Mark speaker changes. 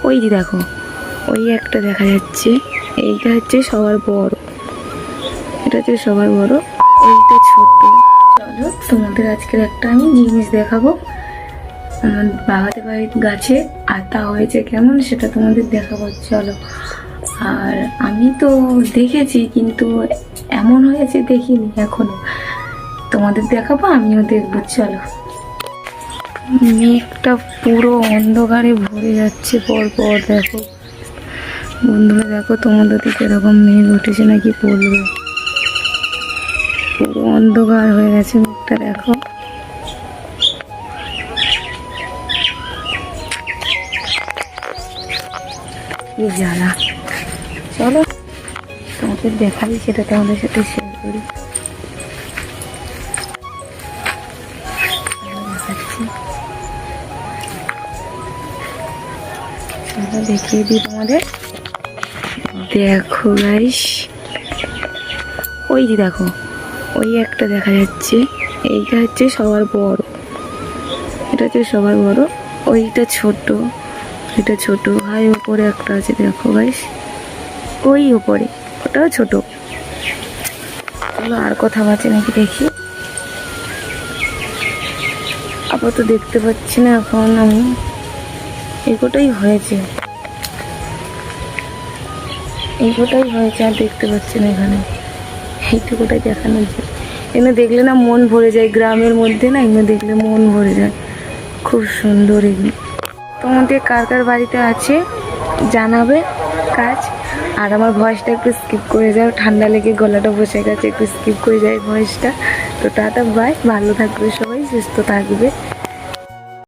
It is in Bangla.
Speaker 1: ওই যে দেখো, ওই একটা দেখা যাচ্ছে। এইটা হচ্ছে সবার বড়, এটা হচ্ছে সবার বড়, ওইটা ছোট। চলো তোমাদের আজকের একটা আমি জিনিস দেখাবো আমার বাগাতে বাড়ির গাছে আতা হয়েছে কেমন সেটা তোমাদের দেখাবো। চলো। আর আমি তো দেখেছি কিন্তু এমন হয়েছে দেখিনি এখনো, তোমাদের দেখাবো, আমিও দেখবো। চলো। মেঘটা পুরো অন্ধকারে ভরে যাচ্ছে পর পর। দেখো বন্ধুরা, দেখো তোমাদের দিকে এরকম মেঘ উঠেছে নাকি পড়বে। পুরো অন্ধকার হয়ে গেছে মুখটা, দেখো। কি জ্বালা। চলো তোমাদের দেখাবি, সেটা তোমাদের সাথে শেয়ার করি। চলো দেখিয়ে দিই তোমাদের। দেখো গাইস, ওই যে দেখো, ওই একটা দেখা যাচ্ছে। এইটা হচ্ছে সবার বড়, এটা হচ্ছে সবার বড়, ওইটা ছোট, এটা ছোট। ভাই ওপরে একটা আছে, দেখো গাইস, ওই ওপরে, ওটাও ছোট। চলো আর কথা আছে নাকি দেখি। আপাতত দেখতে পাচ্ছি না এখন আমি। এগোটাই হয়েছে, এইটাই হয়েছে, আর দেখতে পাচ্ছি না এখানে। এইটুকুটাই দেখানো যায়। এখানে দেখলে না মন ভরে যায়, গ্রামের মধ্যে না এগুলো দেখলে মন ভরে যায়। খুব সুন্দর এগুলো। তোমাদের কার কার বাড়িতে আছে জানাবে কাজ। আর আমার ভয়েসটা একটু স্কিপ করে যাও, ঠান্ডা লেগে গলাটা বসে গেছে, একটু স্কিপ করে যায় ভয়েসটা। তো টাটা বাই, ভালো থাকবে সবাই, সুস্থ থাকবে।